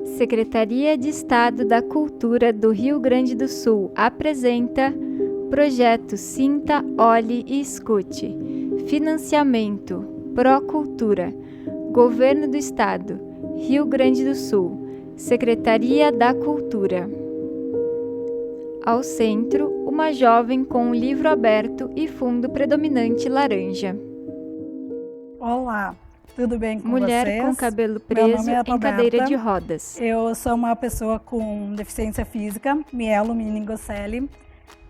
Secretaria de Estado da Cultura do Rio Grande do Sul apresenta Projeto Sinta, Olhe e Escute. Financiamento Procultura, Governo do Estado, Rio Grande do Sul, Secretaria da Cultura. Ao centro, uma jovem com um livro aberto e fundo predominante laranja. Olá, tudo bem com Mulher vocês? com cabelo preso em cadeira de rodas. Eu sou uma pessoa com deficiência física, mielomeningocele.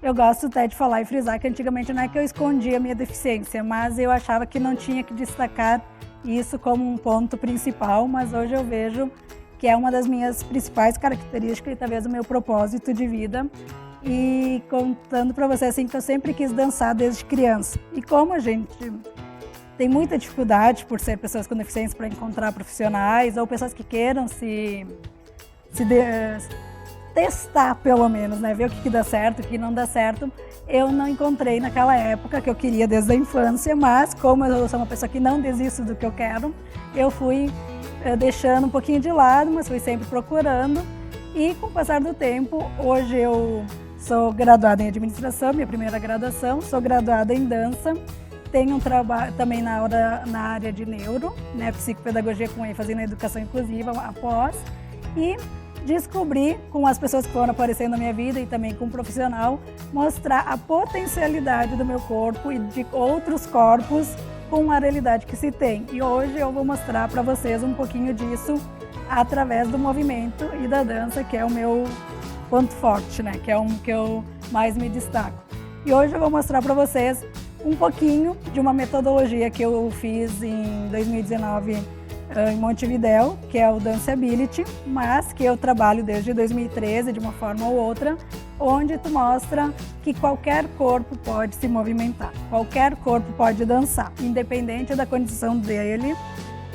Eu gosto até de falar e frisar que antigamente não é que eu escondia a minha deficiência, mas eu achava que não tinha que destacar isso como um ponto principal, mas hoje eu vejo que é uma das minhas principais características e talvez o meu propósito de vida. E contando para vocês assim que eu sempre quis dançar desde criança. E como a gente tem muita dificuldade por ser pessoas com deficiência para encontrar profissionais ou pessoas que queiram testar pelo menos, né? Ver o que dá certo, o que não dá certo. Eu não encontrei naquela época que eu queria desde a infância, mas como eu sou uma pessoa que não desisto do que eu quero, eu fui deixando um pouquinho de lado, mas fui sempre procurando. E com o passar do tempo, hoje eu sou graduada em administração, minha primeira graduação, sou graduada em dança, tenho um trabalho também na área de neuro, né, psicopedagogia com ênfase na educação inclusiva após, e descobri com as pessoas que foram aparecendo na minha vida e também com um profissional, mostrar a potencialidade do meu corpo e de outros corpos com a realidade que se tem. E hoje eu vou mostrar para vocês um pouquinho disso através do movimento e da dança, que é o meu ponto forte, né? Que é um que eu mais me destaco. E hoje eu vou mostrar para vocês um pouquinho de uma metodologia que eu fiz em 2019 em Montevidéu, que é o Danceability, mas que eu trabalho desde 2013 de uma forma ou outra, onde tu mostra que qualquer corpo pode se movimentar, qualquer corpo pode dançar, independente da condição dele.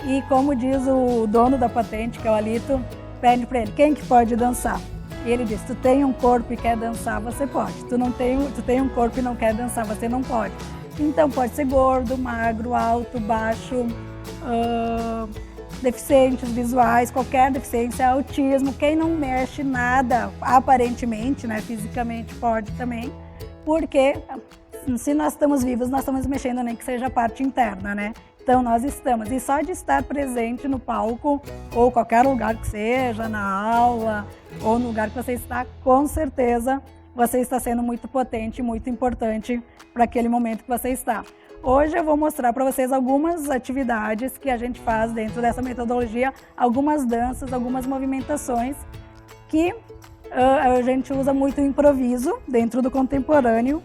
E como diz o dono da patente, que é o Alito, pede para ele, quem que pode dançar? E ele diz, tu tem um corpo e quer dançar, você pode. Tu tem um corpo e não quer dançar, você não pode. Então pode ser gordo, magro, alto, baixo, deficientes visuais, qualquer deficiência, autismo, quem não mexe nada, aparentemente, né, fisicamente pode também, porque se nós estamos vivos, nós estamos mexendo, nem que seja a parte interna, né? Então nós estamos, e só de estar presente no palco, ou qualquer lugar que seja, na aula, ou no lugar que você está, com certeza você está sendo muito potente, muito importante para aquele momento que você está. Hoje eu vou mostrar para vocês algumas atividades que a gente faz dentro dessa metodologia, algumas danças, algumas movimentações que a gente usa muito o improviso dentro do contemporâneo,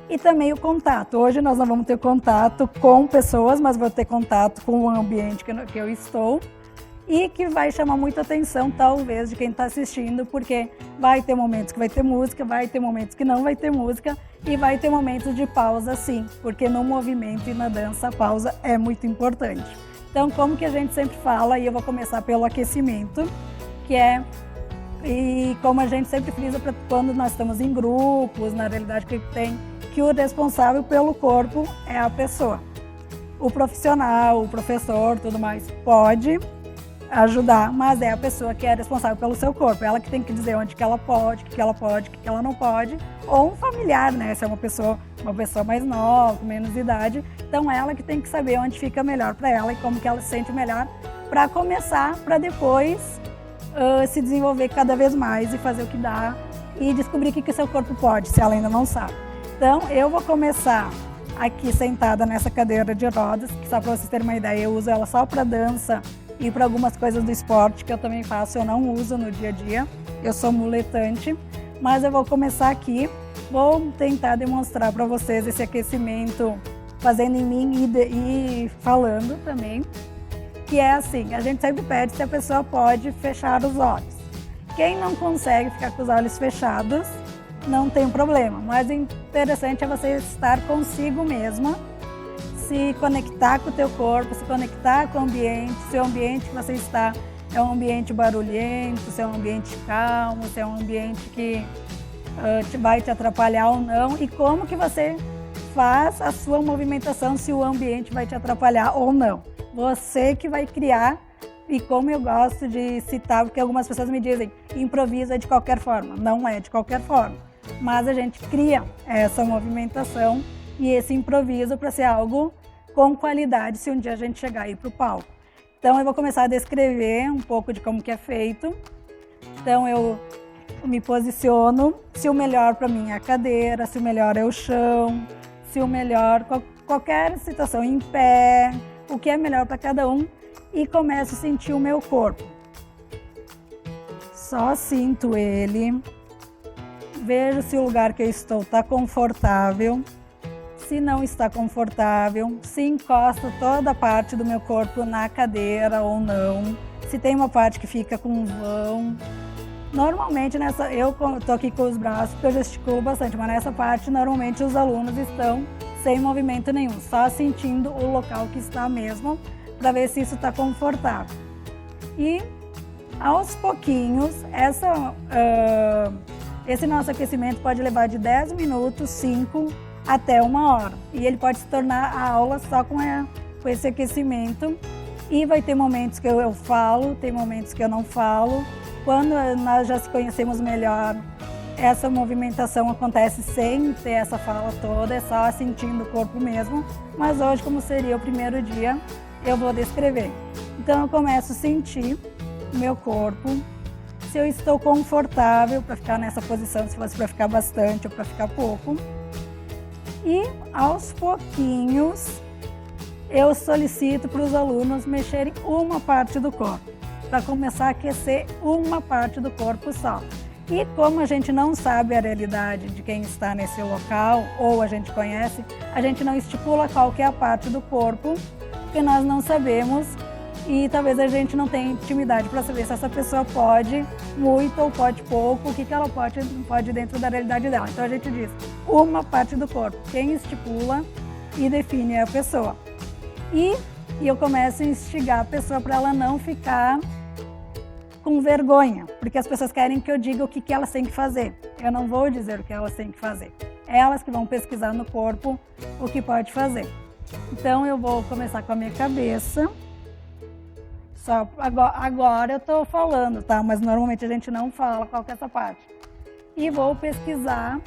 e também o contato. Hoje nós não vamos ter contato com pessoas, mas vou ter contato com o ambiente que eu estou e que vai chamar muita atenção, talvez, de quem está assistindo, porque vai ter momentos que vai ter música, vai ter momentos que não vai ter música e vai ter momentos de pausa, sim, porque no movimento e na dança a pausa é muito importante. Então, como que a gente sempre fala, e eu vou começar pelo aquecimento, e como a gente sempre frisa para quando nós estamos em grupos, na realidade que o responsável pelo corpo é a pessoa. O profissional, o professor, tudo mais, pode ajudar, mas é a pessoa que é responsável pelo seu corpo. Ela que tem que dizer onde que ela pode, o que ela pode, o que ela não pode. Ou um familiar, né? Se é uma pessoa mais nova, com menos idade. Então ela que tem que saber onde fica melhor para ela e como que ela se sente melhor para começar, para depois se desenvolver cada vez mais e fazer o que dá e descobrir o que o seu corpo pode, se ela ainda não sabe. Então, eu vou começar aqui sentada nessa cadeira de rodas, que só para vocês terem uma ideia, eu uso ela só para dança e para algumas coisas do esporte que eu também faço, eu não uso no dia a dia, eu sou muletante, mas eu vou começar aqui, vou tentar demonstrar para vocês esse aquecimento fazendo em mim e falando também, que é assim, a gente sempre pede se a pessoa pode fechar os olhos. Quem não consegue ficar com os olhos fechados, não tem problema, mas o interessante é você estar consigo mesma, se conectar com o teu corpo, se conectar com o ambiente, se o ambiente que você está é um ambiente barulhento, se é um ambiente calmo, se é um ambiente que vai te atrapalhar ou não, e como que você faz a sua movimentação, se o ambiente vai te atrapalhar ou não. Você que vai criar E como eu gosto de citar, porque algumas pessoas me dizem, improvisa de qualquer forma. Não é de qualquer forma, mas a gente cria essa movimentação e esse improviso para ser algo com qualidade se um dia a gente chegar aí para o palco. Então eu vou começar a descrever um pouco de como que é feito. Então eu me posiciono, se o melhor para mim é a cadeira, se o melhor é o chão, se o melhor, qualquer situação em pé, o que é melhor para cada um, e começo a sentir o meu corpo. Só sinto ele, vejo se o lugar que eu estou está confortável, se não está confortável, se encosta toda a parte do meu corpo na cadeira ou não, se tem uma parte que fica com um vão. Normalmente, eu estou aqui com os braços porque eu gesticulo bastante, mas nessa parte, normalmente, os alunos estão sem movimento nenhum, só sentindo o local que está mesmo, para ver se isso está confortável. E, aos pouquinhos, esse nosso aquecimento pode levar de 10 minutos, 5 até 1 hora. E ele pode se tornar a aula só com esse aquecimento. E vai ter momentos que eu falo, tem momentos que eu não falo. Quando nós já se conhecemos melhor, essa movimentação acontece sem ter essa fala toda, é só sentindo o corpo mesmo. Mas hoje, como seria o primeiro dia, eu vou descrever. Então eu começo a sentir o meu corpo, se eu estou confortável para ficar nessa posição, se fosse para ficar bastante ou para ficar pouco. E aos pouquinhos eu solicito para os alunos mexerem uma parte do corpo, para começar a aquecer uma parte do corpo só. E como a gente não sabe a realidade de quem está nesse local, ou a gente conhece, a gente não estipula qual que é a parte do corpo, porque nós não sabemos e talvez a gente não tenha intimidade para saber se essa pessoa pode muito ou pode pouco, o que ela pode dentro da realidade dela. Então a gente diz uma parte do corpo, quem estipula e define é a pessoa. E eu começo a instigar a pessoa para ela não ficar com vergonha, porque as pessoas querem que eu diga o que elas têm que fazer. Eu não vou dizer o que elas têm que fazer. Elas que vão pesquisar no corpo o que pode fazer. Então eu vou começar com a minha cabeça. Só agora eu estou falando, tá? Mas normalmente a gente não fala qual que é essa parte. E vou pesquisar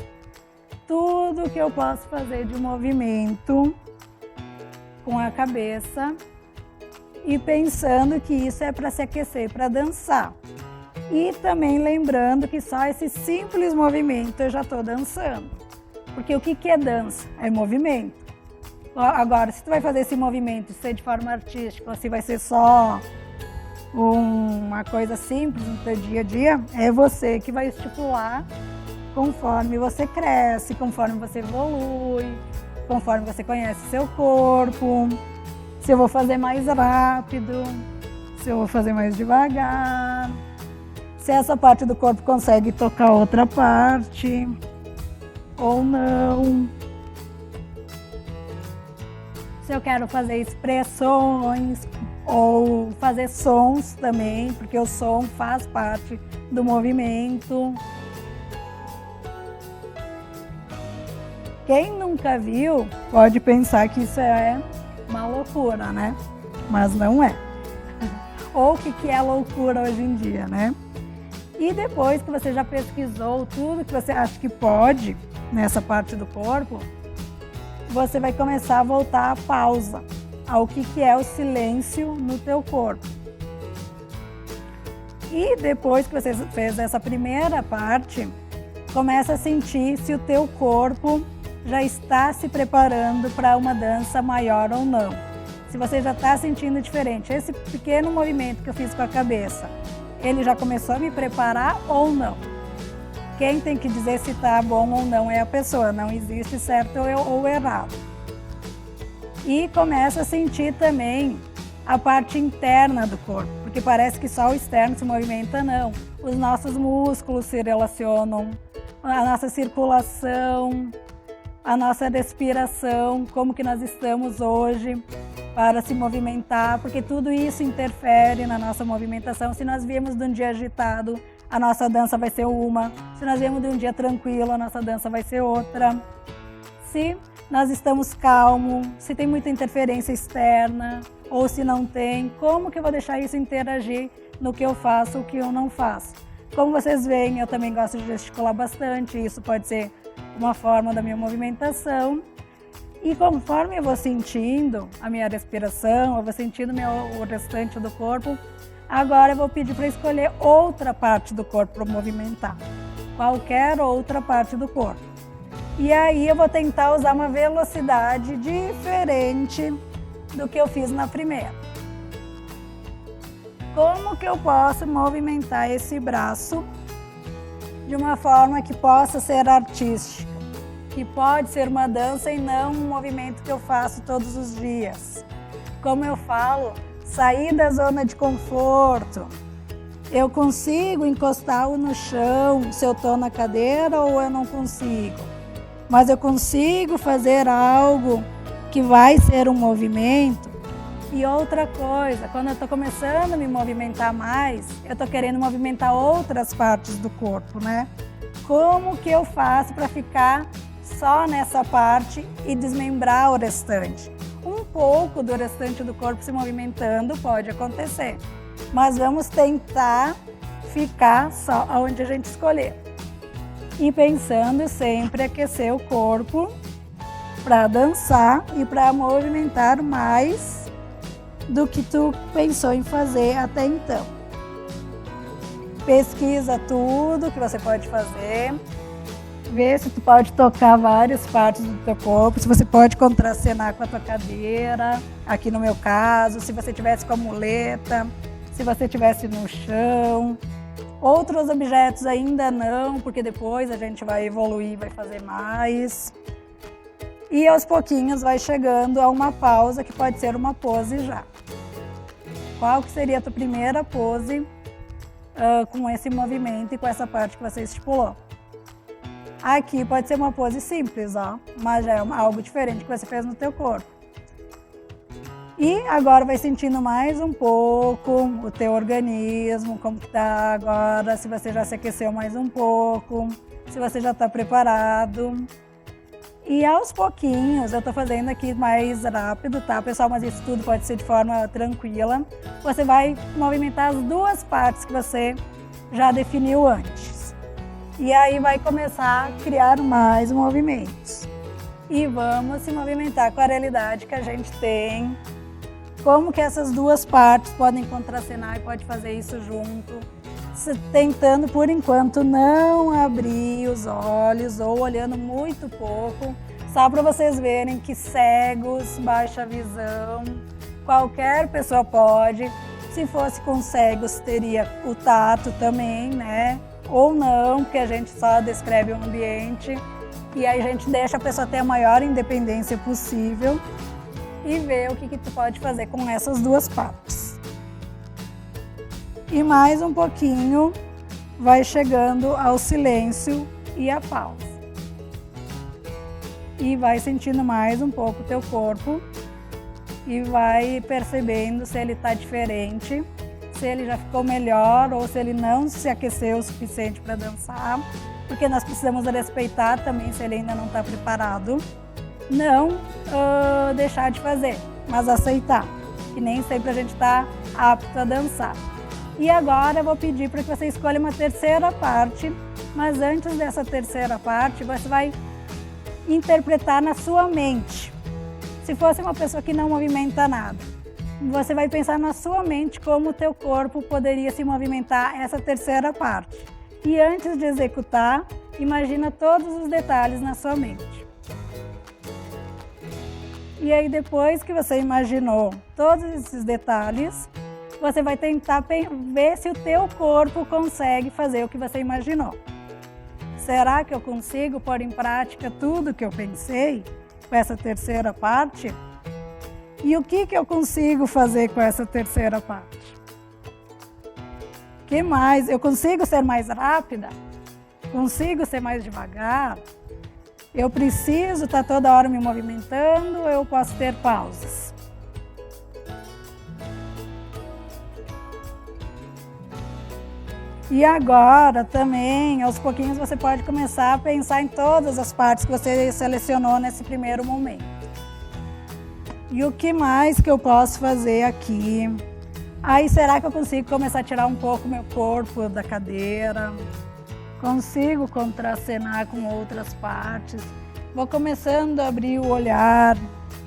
tudo que eu posso fazer de movimento com a cabeça e pensando que isso é para se aquecer, para dançar. E também lembrando que só esse simples movimento eu já estou dançando. Porque o que é dança? É movimento. Agora, se tu vai fazer esse movimento ser de forma artística, ou se vai ser só uma coisa simples no teu dia a dia, é você que vai estipular conforme você cresce, conforme você evolui, conforme você conhece seu corpo. Se eu vou fazer mais rápido, se eu vou fazer mais devagar, se essa parte do corpo consegue tocar outra parte ou não. Se eu quero fazer expressões ou fazer sons também, porque o som faz parte do movimento. Quem nunca viu pode pensar que isso é uma loucura, né? Mas não é. Ou o que é loucura hoje em dia, né? E depois que você já pesquisou tudo que você acha que pode nessa parte do corpo, você vai começar a voltar à pausa, ao que é o silêncio no teu corpo. E depois que você fez essa primeira parte, começa a sentir se o teu corpo já está se preparando para uma dança maior ou não. Se você já está sentindo diferente, esse pequeno movimento que eu fiz com a cabeça, ele já começou a me preparar ou não? Quem tem que dizer se está bom ou não é a pessoa, não existe certo ou errado. E começa a sentir também a parte interna do corpo, porque parece que só o externo se movimenta, não. Os nossos músculos se relacionam, a nossa circulação, a nossa respiração, como que nós estamos hoje para se movimentar, porque tudo isso interfere na nossa movimentação. Se nós viemos de um dia agitado, a nossa dança vai ser uma. Se nós viemos de um dia tranquilo, a nossa dança vai ser outra. Se nós estamos calmos, se tem muita interferência externa Ou se não tem, como que eu vou deixar isso interagir no que eu faço, o que eu não faço? Como vocês veem, eu também gosto de gesticular bastante, isso pode ser uma forma da minha movimentação. E conforme eu vou sentindo a minha respiração, eu vou sentindo o restante do corpo, agora eu vou pedir para escolher outra parte do corpo para movimentar. Qualquer outra parte do corpo. E aí eu vou tentar usar uma velocidade diferente do que eu fiz na primeira. Como que eu posso movimentar esse braço de uma forma que possa ser artística, que pode ser uma dança e não um movimento que eu faço todos os dias? Como eu falo, sair da zona de conforto. Eu consigo encostar no chão se eu estou na cadeira ou eu não consigo? Mas eu consigo fazer algo que vai ser um movimento. E outra coisa, quando eu estou começando a me movimentar mais, eu estou querendo movimentar outras partes do corpo, né? Como que eu faço para ficar só nessa parte e desmembrar o restante? Um pouco do restante do corpo se movimentando pode acontecer, mas vamos tentar ficar só onde a gente escolher. E pensando sempre em aquecer o corpo para dançar e para movimentar mais do que tu pensou em fazer até então. Pesquisa tudo que você pode fazer, vê se tu pode tocar várias partes do teu corpo, se você pode contracenar com a tua cadeira, aqui no meu caso, se você tivesse com a muleta, se você tivesse no chão. Outros objetos ainda não, porque depois a gente vai evoluir, vai fazer mais. E aos pouquinhos vai chegando a uma pausa que pode ser uma pose já. Qual que seria a tua primeira pose com esse movimento e com essa parte que você estipulou? Aqui pode ser uma pose simples, ó, mas já é algo diferente que você fez no teu corpo. E agora vai sentindo mais um pouco o teu organismo, como que tá agora, se você já se aqueceu mais um pouco, se você já está preparado. E aos pouquinhos, eu estou fazendo aqui mais rápido, tá, pessoal? Mas isso tudo pode ser de forma tranquila. Você vai movimentar as duas partes que você já definiu antes. E aí vai começar a criar mais movimentos. E vamos se movimentar com a realidade que a gente tem. Como que essas duas partes podem contracenar e pode fazer isso junto. Tentando, por enquanto, não abrir os olhos ou olhando muito pouco, só para vocês verem que cegos, baixa visão, qualquer pessoa pode. Se fosse com cegos, teria o tato também, né? Ou não, porque a gente só descreve o ambiente e aí a gente deixa a pessoa ter a maior independência possível e ver o que tu pode fazer com essas duas partes. E mais um pouquinho vai chegando ao silêncio e à pausa. E vai sentindo mais um pouco o teu corpo e vai percebendo se ele está diferente, se ele já ficou melhor ou se ele não se aqueceu o suficiente para dançar, porque nós precisamos respeitar também se ele ainda não está preparado. Não deixar de fazer, mas aceitar, que nem sempre a gente está apto a dançar. E agora eu vou pedir para que você escolha uma terceira parte, mas antes dessa terceira parte, você vai interpretar na sua mente. Se fosse uma pessoa que não movimenta nada, você vai pensar na sua mente como o teu corpo poderia se movimentar essa terceira parte. E antes de executar, imagina todos os detalhes na sua mente. E aí depois que você imaginou todos esses detalhes, você vai tentar ver se o teu corpo consegue fazer o que você imaginou. Será que eu consigo pôr em prática tudo que eu pensei com essa terceira parte? E o que eu consigo fazer com essa terceira parte? O que mais? Eu consigo ser mais rápida? Consigo ser mais devagar? Eu preciso estar toda hora me movimentando ou eu posso ter pausas? E agora também, aos pouquinhos, você pode começar a pensar em todas as partes que você selecionou nesse primeiro momento. E o que mais que eu posso fazer aqui? Aí será que eu consigo começar a tirar um pouco meu corpo da cadeira? Consigo contracenar com outras partes? Vou começando a abrir o olhar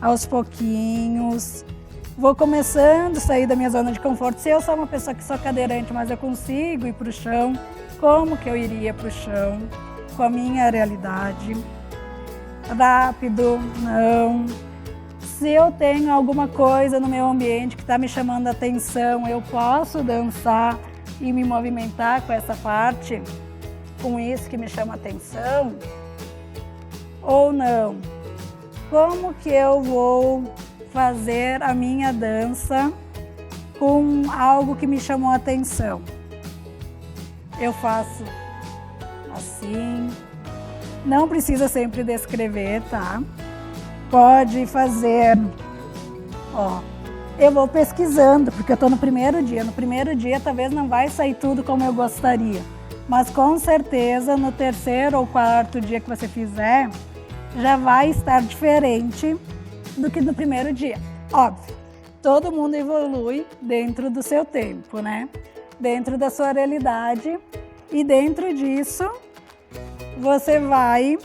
aos pouquinhos. Vou começando a sair da minha zona de conforto. Se eu sou uma pessoa que sou cadeirante, mas eu consigo ir para o chão, como que eu iria para o chão? Com a minha realidade. Rápido, não. Se eu tenho alguma coisa no meu ambiente que está me chamando a atenção, eu posso dançar e me movimentar com essa parte, com isso que me chama a atenção? Ou não? Como que eu vou fazer a minha dança com algo que me chamou a atenção? Eu faço assim. Não precisa sempre descrever, tá? Pode fazer, ó, eu vou pesquisando, porque eu estou no primeiro dia. No primeiro dia talvez não vai sair tudo como eu gostaria, mas com certeza no terceiro ou quarto dia que você fizer, já vai estar diferente do que no primeiro dia. Óbvio, todo mundo evolui dentro do seu tempo, né? Dentro da sua realidade, e dentro disso você vai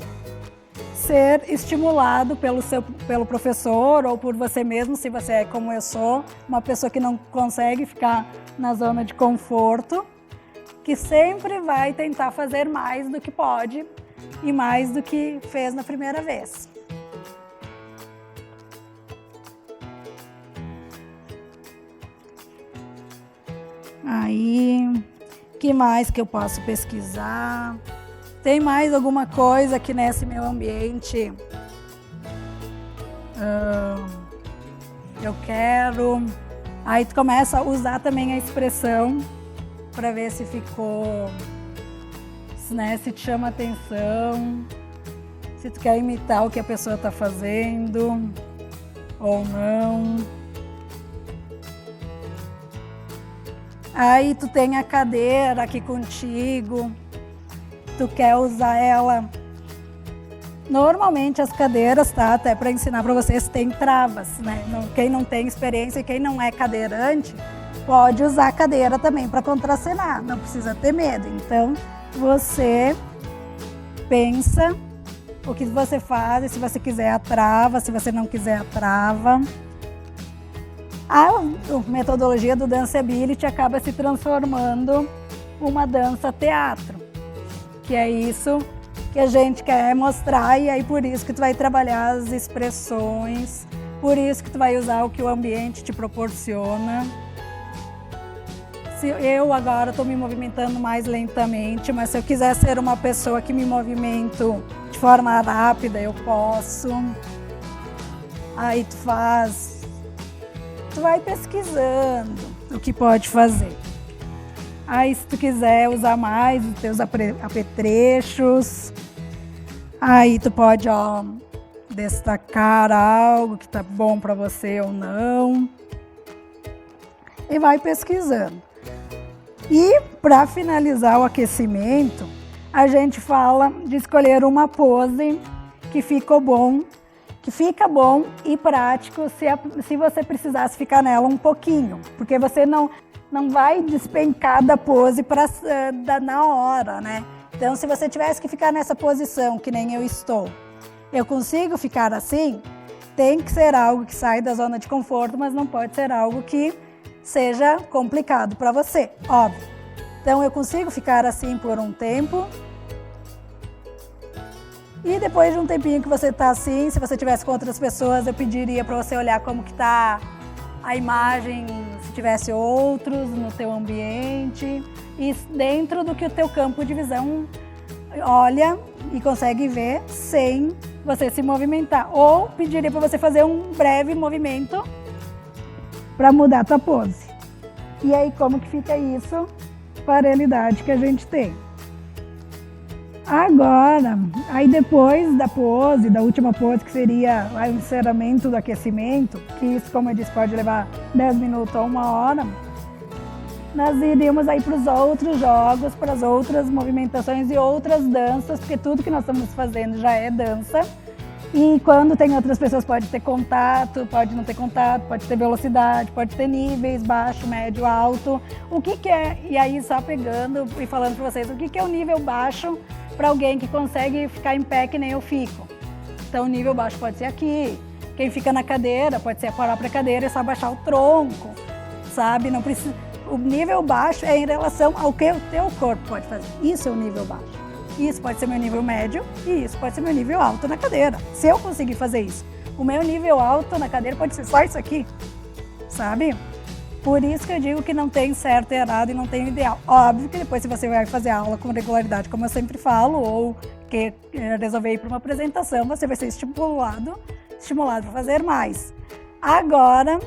ser estimulado pelo professor ou por você mesmo, se você é como eu sou, uma pessoa que não consegue ficar na zona de conforto, que sempre vai tentar fazer mais do que pode e mais do que fez na primeira vez. Aí, o que mais que eu posso pesquisar? Tem mais alguma coisa aqui nesse meu ambiente? Eu quero. Aí tu começa a usar também a expressão para ver se ficou, né, se te chama atenção, se tu quer imitar o que a pessoa está fazendo ou não. Aí tu tem a cadeira aqui contigo. Tu quer usar ela. Normalmente as cadeiras, tá? Até para ensinar para vocês, tem travas, né? Quem não tem experiência e quem não é cadeirante, pode usar a cadeira também para contracenar, não precisa ter medo. Então, você pensa o que você faz, se você quiser a trava, se você não quiser a trava. A metodologia do Danceability acaba se transformando uma dança teatro, que é isso que a gente quer mostrar, e aí por isso que tu vai trabalhar as expressões, por isso que tu vai usar o que o ambiente te proporciona. Se eu agora estou me movimentando mais lentamente, mas se eu quiser ser uma pessoa que me movimento de forma rápida, eu posso. Aí tu vai pesquisando o que pode fazer. Aí se tu quiser usar mais os teus apetrechos, aí tu pode, ó, destacar algo que tá bom para você ou não. E vai pesquisando. E para finalizar o aquecimento, a gente fala de escolher uma pose que fica bom e prático se você precisasse ficar nela um pouquinho, porque você não vai despencar da pose na hora, né? Então, se você tivesse que ficar nessa posição, que nem eu estou, eu consigo ficar assim? Tem que ser algo que sai da zona de conforto, mas não pode ser algo que seja complicado para você, óbvio. Então, eu consigo ficar assim por um tempo. E depois de um tempinho que você está assim, se você tivesse com outras pessoas, eu pediria para você olhar como que está a imagem, se tivesse outros no teu ambiente e dentro do que o teu campo de visão olha e consegue ver sem você se movimentar. Ou pediria para você fazer um breve movimento para mudar a tua pose. E aí como que fica isso para a realidade que a gente tem. Agora, aí depois da pose, da última pose, que seria o encerramento do aquecimento, que isso, como eu disse, pode levar 10 minutos ou 1 hora, nós iríamos aí para os outros jogos, para as outras movimentações e outras danças, porque tudo que nós estamos fazendo já é dança. E quando tem outras pessoas, pode ter contato, pode não ter contato, pode ter velocidade, pode ter níveis, baixo, médio, alto. O que que é, e aí só pegando e falando para vocês, o que que é o nível baixo para alguém que consegue ficar em pé que nem eu fico? Então o nível baixo pode ser aqui, quem fica na cadeira, pode ser a própria cadeira, é só baixar o tronco, sabe? Não precisa, o nível baixo é em relação ao que o teu corpo pode fazer, isso é o nível baixo. Isso pode ser meu nível médio e isso pode ser meu nível alto na cadeira. Se eu conseguir fazer isso, o meu nível alto na cadeira pode ser só isso aqui, sabe? Por isso que eu digo que não tem certo e errado e não tem ideal. Óbvio que depois se você vai fazer aula com regularidade, como eu sempre falo, ou que resolver ir para uma apresentação, você vai ser estimulado para fazer mais. Agora,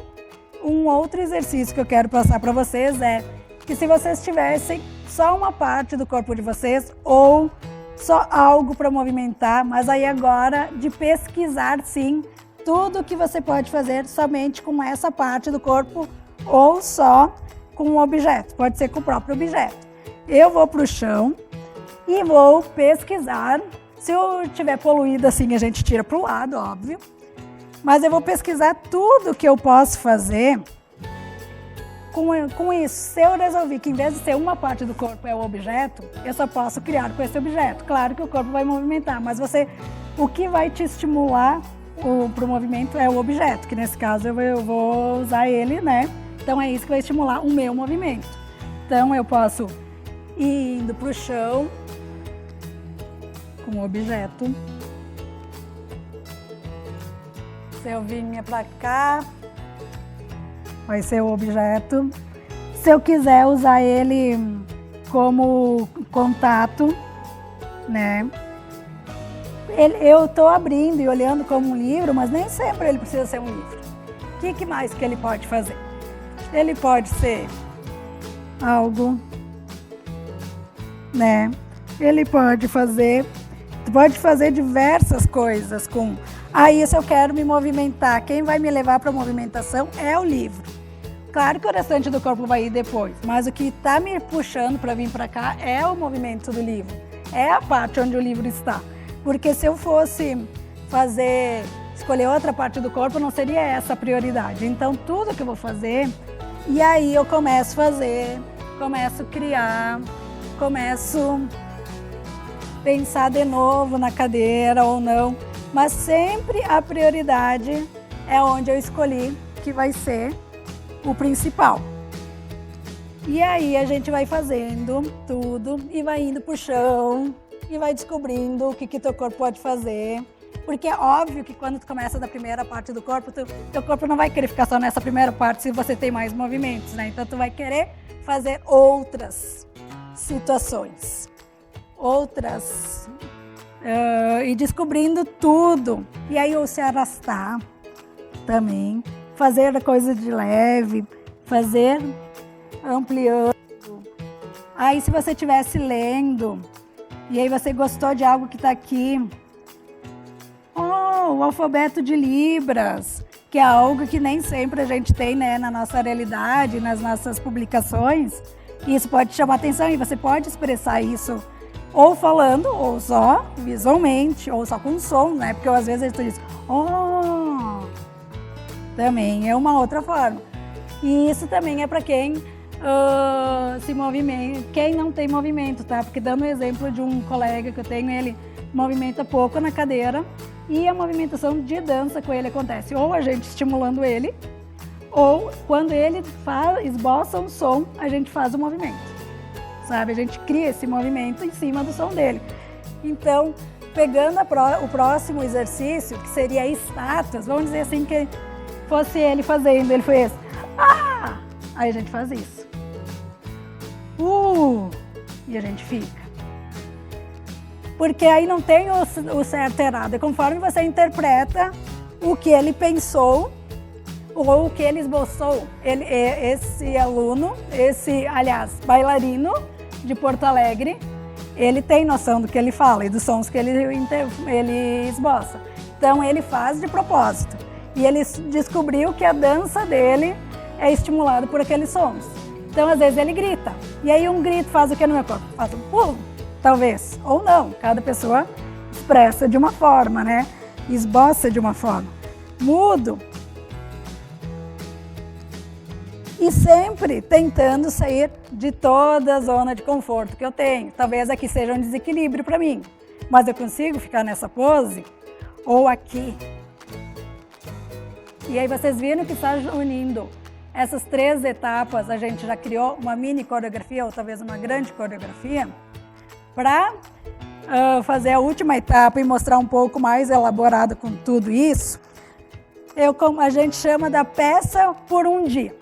um outro exercício que eu quero passar para vocês é que se vocês tivessem só uma parte do corpo de vocês ou só algo para movimentar, mas aí agora de pesquisar sim tudo que você pode fazer somente com essa parte do corpo ou só com um objeto, pode ser com o próprio objeto. Eu vou para o chão e vou pesquisar, se eu tiver poluído assim a gente tira para o lado, óbvio, mas eu vou pesquisar tudo que eu posso fazer. Com isso, se eu resolvi que em vez de ser uma parte do corpo é o objeto, eu só posso criar com esse objeto. Claro que o corpo vai movimentar, mas o que vai te estimular para o movimento é o objeto, que nesse caso eu vou usar ele, né? Então é isso que vai estimular o meu movimento. Então eu posso ir indo para o chão com o objeto. Se eu vir para cá, vai ser o objeto. Se eu quiser usar ele como contato, né? Eu estou abrindo e olhando como um livro, mas nem sempre ele precisa ser um livro. O que mais que ele pode fazer? Ele pode ser algo, né? Ele pode fazer diversas coisas com... Aí, se eu quero me movimentar, quem vai me levar para a movimentação é o livro. Claro que o restante do corpo vai ir depois, mas o que está me puxando para vir para cá é o movimento do livro. É a parte onde o livro está. Porque se eu fosse escolher outra parte do corpo, não seria essa a prioridade. Então, tudo que eu vou fazer, e aí eu começo a fazer, começo a criar, começo a pensar de novo na cadeira ou não. Mas sempre a prioridade é onde eu escolhi que vai ser o principal. E aí a gente vai fazendo tudo e vai indo pro chão e vai descobrindo o que teu corpo pode fazer. Porque é óbvio que quando tu começa da primeira parte do corpo, teu corpo não vai querer ficar só nessa primeira parte se você tem mais movimentos, né? Então tu vai querer fazer outras situações, e descobrindo tudo. E aí ou se arrastar também, fazer a coisa de leve, fazer ampliando. Aí se você estivesse lendo e aí você gostou de algo que está aqui, o alfabeto de Libras, que é algo que nem sempre a gente tem, né, na nossa realidade, nas nossas publicações, isso pode chamar atenção e você pode expressar isso ou falando, ou só visualmente, ou só com som, né? Porque às vezes tu diz, também é uma outra forma. E isso também é para quem se movimenta, quem não tem movimento, tá? Porque dando o exemplo de um colega que eu tenho, ele movimenta pouco na cadeira e a movimentação de dança com ele acontece ou a gente estimulando ele, ou quando ele esboça um som, a gente faz o movimento. Sabe? A gente cria esse movimento em cima do som dele. Então, pegando o próximo exercício, que seria estátuas, vamos dizer assim que fosse ele fazendo, ele fez, aí a gente faz isso. E a gente fica. Porque aí não tem o certo e errado, é conforme você interpreta o que ele pensou ou o que ele esboçou. Esse aluno, bailarino de Porto Alegre, ele tem noção do que ele fala e dos sons que ele esboça. Então ele faz de propósito. E ele descobriu que a dança dele é estimulada por aqueles sons. Então às vezes ele grita. E aí um grito faz o que no meu corpo? Faz um pulo, talvez. Ou não, cada pessoa expressa de uma forma, né? esboça de uma forma, mudo. E sempre tentando sair de toda a zona de conforto que eu tenho. Talvez aqui seja um desequilíbrio para mim, mas eu consigo ficar nessa pose ou aqui. E aí vocês viram que está unindo essas 3 etapas, a gente já criou uma mini coreografia ou talvez uma grande coreografia para fazer a última etapa e mostrar um pouco mais elaborado com tudo isso. A gente chama da peça por um dia.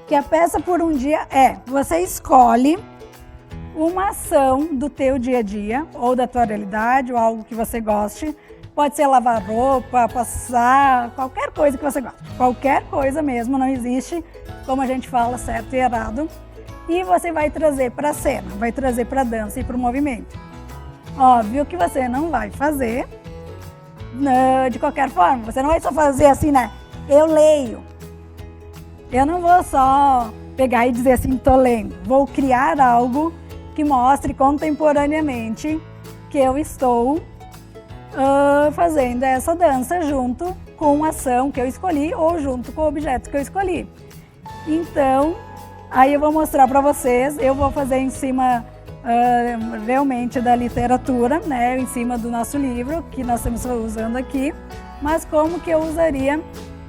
Que a peça por um dia você escolhe uma ação do teu dia a dia, ou da tua realidade, ou algo que você goste. Pode ser lavar roupa, passar, qualquer coisa que você goste. Qualquer coisa mesmo, não existe, como a gente fala, certo e errado. E você vai trazer para a cena, vai trazer para a dança e para o movimento. Óbvio que você não vai fazer de qualquer forma. Você não vai só fazer assim, né? Eu leio. Eu não vou só pegar e dizer assim, tô lendo. Vou criar algo que mostre contemporaneamente que eu estou fazendo essa dança junto com a ação que eu escolhi ou junto com o objeto que eu escolhi. Então, aí eu vou mostrar para vocês, eu vou fazer em cima realmente da literatura, né, em cima do nosso livro que nós estamos usando aqui, mas como que eu usaria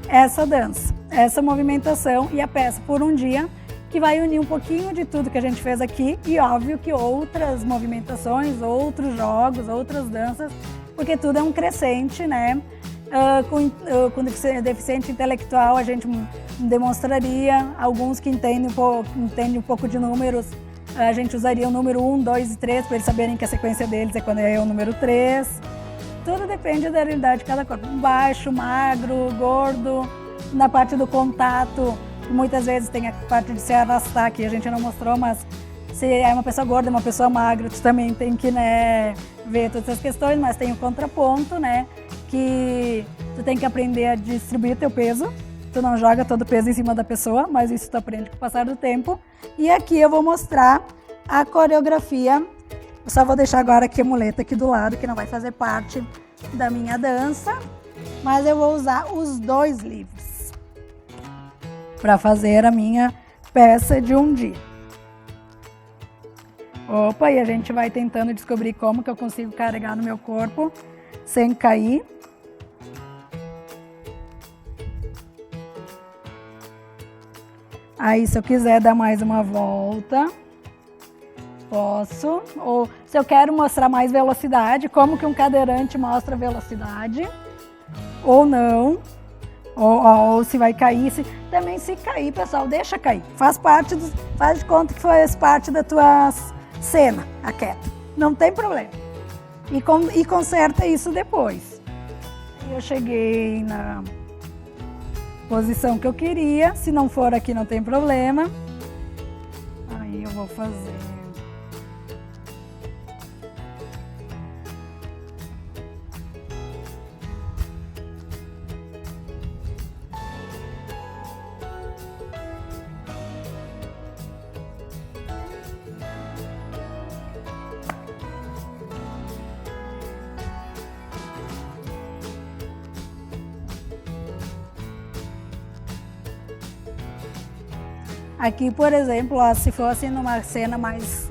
essa dança, essa movimentação e a peça por um dia, que vai unir um pouquinho de tudo que a gente fez aqui e óbvio que outras movimentações, outros jogos, outras danças, porque tudo é um crescente, né? Com deficiente intelectual a gente demonstraria, alguns que entendem um pouco de números, a gente usaria o número 1, 2 e 3 para eles saberem que a sequência deles é quando é o número 3. Tudo depende da realidade de cada corpo. Baixo, magro, gordo. Na parte do contato, muitas vezes tem a parte de se arrastar, que a gente não mostrou, mas se é uma pessoa gorda, uma pessoa magra, tu também tem que, né, ver todas essas questões, mas tem o contraponto, né, que tu tem que aprender a distribuir teu peso. Tu não joga todo o peso em cima da pessoa, mas isso tu aprende com o passar do tempo. E aqui eu vou mostrar a coreografia. Eu só vou deixar agora aqui a muleta aqui do lado, que não vai fazer parte da minha dança, mas eu vou usar os 2 livros para fazer a minha peça de um dia. Opa, e a gente vai tentando descobrir como que eu consigo carregar no meu corpo sem cair. Aí, se eu quiser dar mais uma volta, posso. Ou se eu quero mostrar mais velocidade, como que um cadeirante mostra velocidade, ou não. Ou se vai cair. Também se cair, pessoal, deixa cair. Faz de conta que faz parte da tua cena, a queda. Não tem problema. E conserta isso depois. Eu cheguei na posição que eu queria. Se não for aqui, não tem problema. Aí eu vou fazer. Aqui, por exemplo, se fosse numa cena mais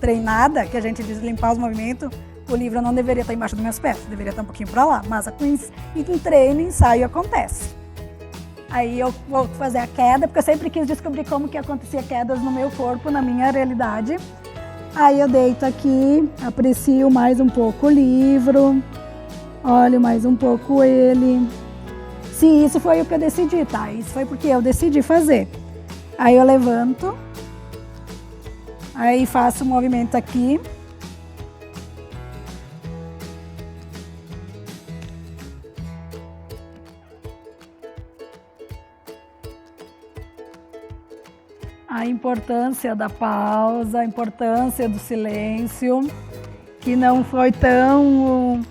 treinada, que a gente diz limpar os movimentos, o livro não deveria estar embaixo dos meus pés, deveria estar um pouquinho para lá, mas em treino, ensaio, acontece. Aí eu vou fazer a queda, porque eu sempre quis descobrir como que acontecia quedas no meu corpo, na minha realidade. Aí eu deito aqui, aprecio mais um pouco o livro, olho mais um pouco ele. Se isso foi o que eu decidi, tá? Isso foi porque eu decidi fazer. Aí eu levanto, aí faço o movimento aqui. A importância da pausa, a importância do silêncio, que não foi tanto,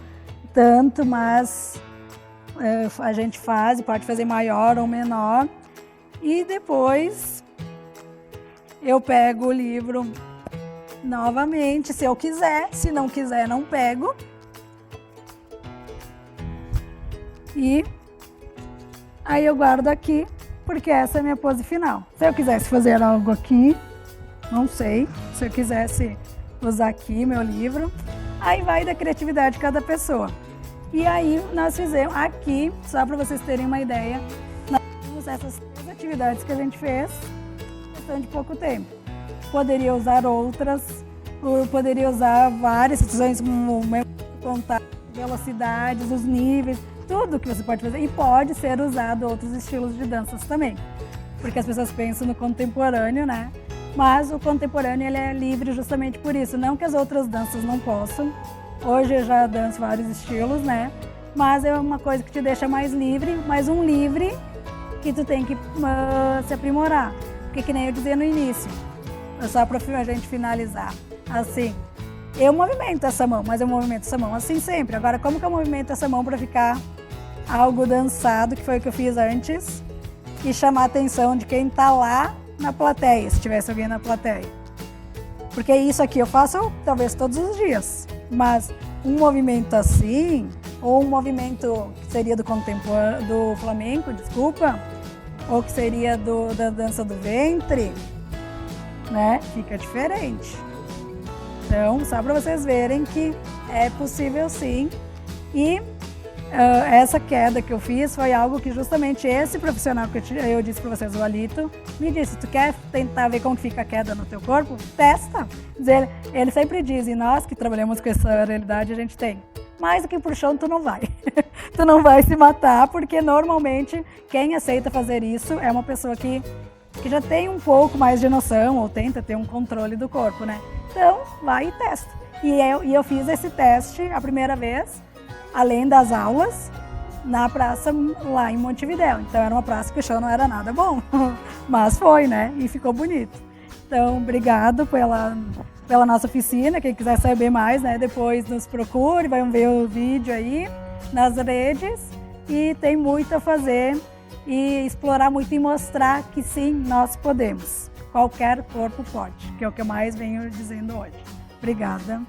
mas a gente faz, pode fazer maior ou menor. E depois eu pego o livro novamente, se eu quiser, se não quiser, não pego. E aí eu guardo aqui, porque essa é a minha pose final. Se eu quisesse fazer algo aqui, não sei. Se eu quisesse usar aqui meu livro, aí vai da criatividade de cada pessoa. E aí nós fizemos aqui, só para vocês terem uma ideia, nós fizemos essas 3 atividades que a gente fez em questão de pouco tempo. Poderia usar outras, poderia usar várias situações, contar velocidades, os níveis, tudo que você pode fazer. E pode ser usado outros estilos de danças também, porque as pessoas pensam no contemporâneo, né? Mas o contemporâneo ele é livre justamente por isso, não que as outras danças não possam. Hoje eu já danço vários estilos, né? Mas é uma coisa que te deixa mais livre, mas um livre que tu tem que se aprimorar. Porque que nem eu dizia no início, só para a gente finalizar, assim, eu movimento essa mão, mas eu movimento essa mão assim sempre. Agora, como que eu movimento essa mão para ficar algo dançado, que foi o que eu fiz antes, e chamar a atenção de quem está lá na plateia, se tivesse alguém na plateia. Porque isso aqui eu faço talvez todos os dias, mas um movimento assim, ou um movimento que seria do contemporâneo, do flamenco, desculpa, ou que seria da dança do ventre, né, fica diferente. Então, só para vocês verem que é possível sim. E essa queda que eu fiz foi algo que justamente esse profissional que eu disse para vocês, o Alito, me disse: tu quer tentar ver como fica a queda no teu corpo? Testa! Ele sempre diz, e nós que trabalhamos com essa realidade, a gente tem: mais do que pro chão tu não vai. Tu não vai se matar, porque normalmente quem aceita fazer isso é uma pessoa que já tem um pouco mais de noção, ou tenta ter um controle do corpo, né? Então, vai e testa. E eu fiz esse teste a primeira vez, além das aulas, na praça lá em Montevidéu. Então era uma praça que o chão não era nada bom, mas foi, né? E ficou bonito. Então, obrigado pela nossa oficina. Quem quiser saber mais, né, depois nos procure, vai ver o vídeo aí nas redes. E tem muito a fazer e explorar muito e mostrar que sim, nós podemos. Qualquer corpo pode, que é o que eu mais venho dizendo hoje. Obrigada.